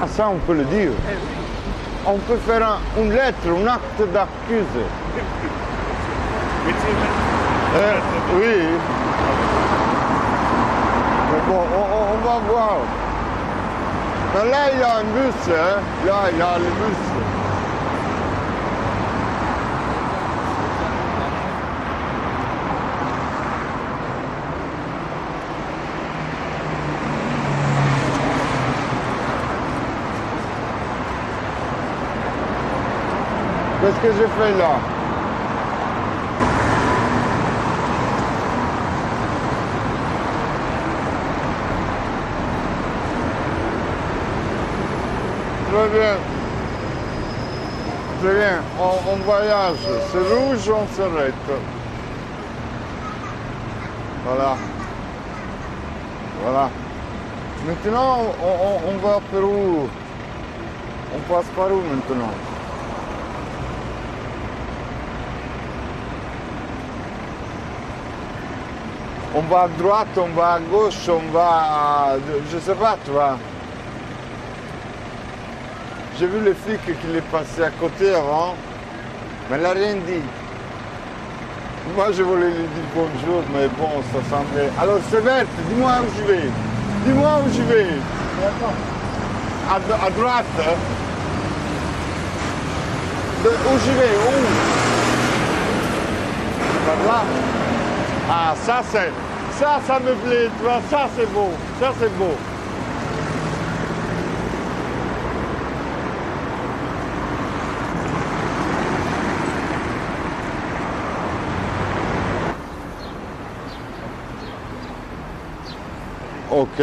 Ah, ça, on peut le dire. On peut faire une lettre, un acte d'accuse. Oui. Mais bon, on va voir. Mais là, il y a un bus, hein. Là, il y a le bus. Qu'est-ce que j'ai fait là? Très bien. Très bien. On voyage. C'est rouge, on s'arrête. Voilà. Voilà. Maintenant, on va par où? On passe par où maintenant? On va à droite, on va à gauche, on va... Je sais pas, tu vois. J'ai vu le flic qui est passé à côté avant, mais il n'a rien dit. Moi, je voulais lui dire bonjour, mais bon, ça semblait... Alors, Sévère, dis-moi où je vais. Dis-moi où je vais. À droite. Où je vais? Où? Par là. Ah, ça c'est... Ça me plaît, tu vois, ça c'est beau. Ça c'est beau. Ok.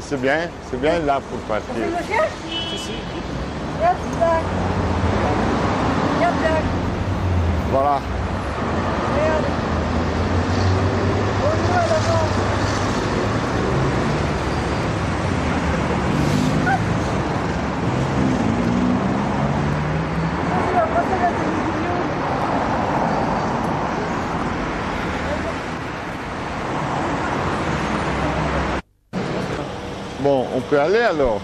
C'est bien là pour partir. Voilà. Bon, on peut aller alors.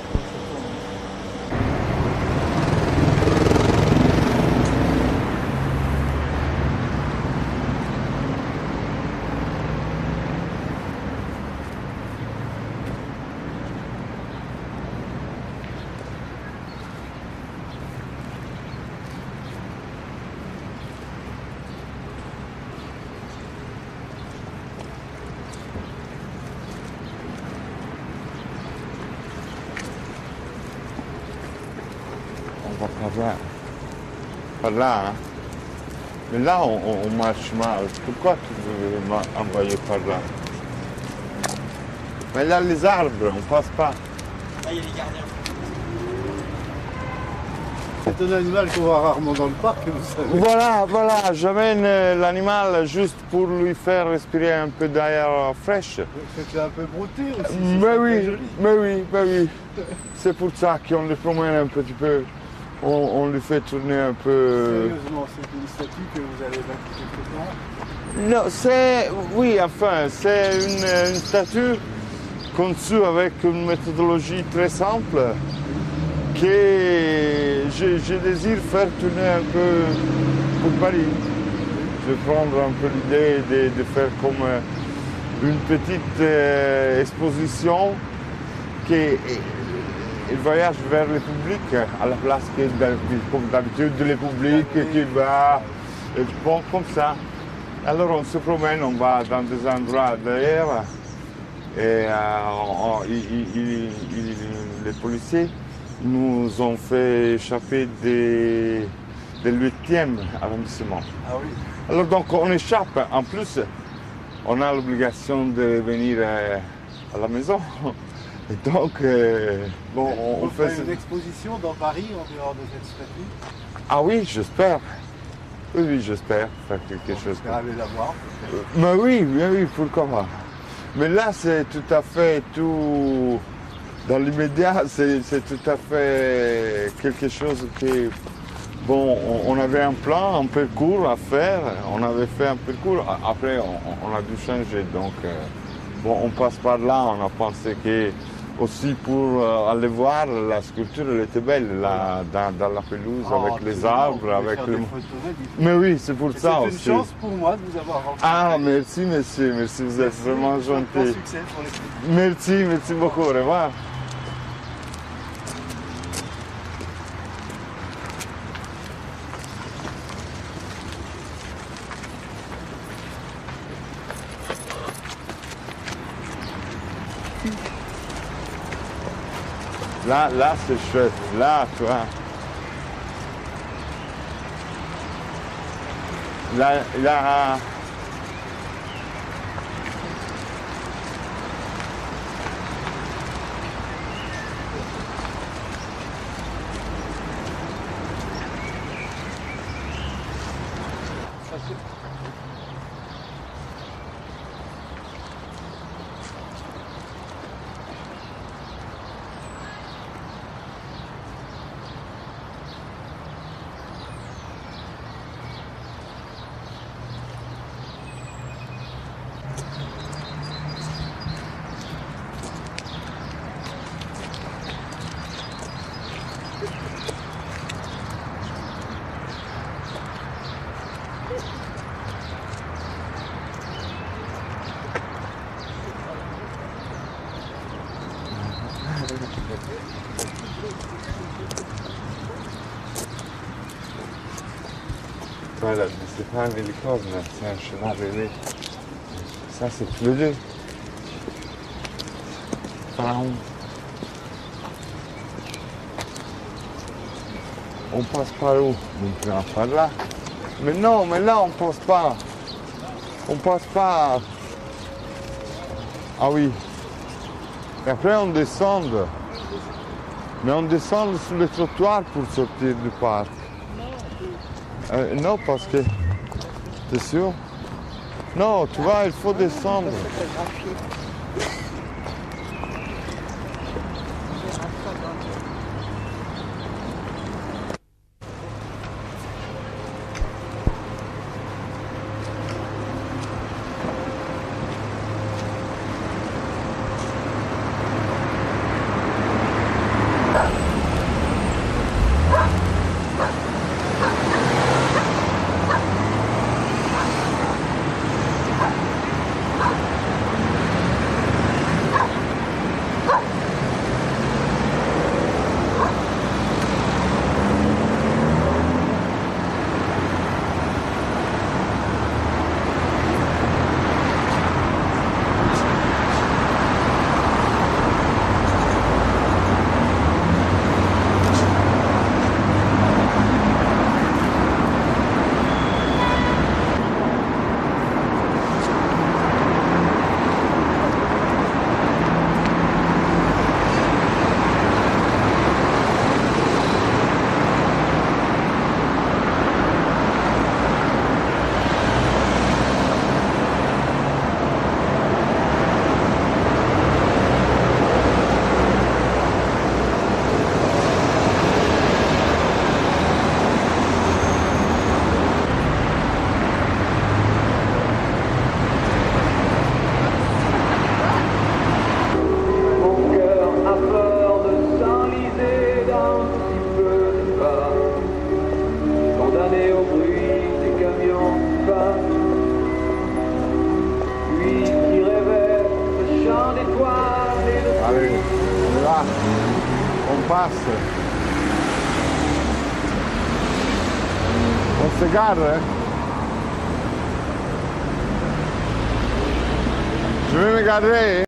Par là, hein. Mais là, on marche mal. Pourquoi tu veux m'envoyer par là? Mais là, les arbres, on passe pas. Là, il y a les gardiens. C'est un animal qu'on voit rarement dans le parc, vous savez. Voilà, j'amène l'animal juste pour lui faire respirer un peu d'air fraîche. C'était un peu brouté aussi. Mais oui. C'est pour ça qu'on le promène un petit peu. On lui fait tourner un peu... Sérieusement, c'est une statue que vous avez bâtie quelque part? Non, c'est une statue conçue avec une méthodologie très simple que je désire faire tourner un peu pour Paris. Je vais prendre un peu l'idée de faire comme une petite exposition qui... Il voyage vers le public à la place que, comme d'habitude, le public qui va, bon, comme ça. Alors on se promène, on va dans des endroits derrière et les policiers nous ont fait échapper de 8e arrondissement. Ah oui. Alors donc on échappe, en plus on a l'obligation de venir à la maison. Et donc, bon, on fait une exposition dans Paris en dehors de cette statue? Ah oui, j'espère. Oui, oui, j'espère faire quelque chose. J'espère aller la voir. Mais oui, pourquoi pas. Mais là, c'est tout à fait tout. Dans l'immédiat, c'est tout à fait quelque chose qui. Bon, on avait un plan, un parcours à faire. On avait fait un parcours. Après, on a dû changer. Donc, bon, on passe par là. On a pensé que aussi pour aller voir la sculpture, elle était belle là, dans la pelouse avec les arbres, avec les. Mais oui, c'est pour ça aussi. C'est une chance pour moi de vous avoir rencontré. Ah, merci, monsieur, merci, vous êtes vraiment gentil. Bon succès pour les filles. Merci beaucoup, au revoir. Là, c'est chouette. Là, tu vois. Là. Voilà, mais c'est pas un hélicorne, c'est un cheval bébé. Ça, c'est tous les deux. Pharaon. On passe par où? Donc, par là. Mais non, mais là, on passe pas. On passe pas. Ah oui. Et après, on descend. Mais on descend sur le trottoir pour sortir du parc. Non, parce que... T'es sûr? Non, tu vois, il faut descendre. Allez, on est là, on passe. On se gare, hein. Je vais me garer.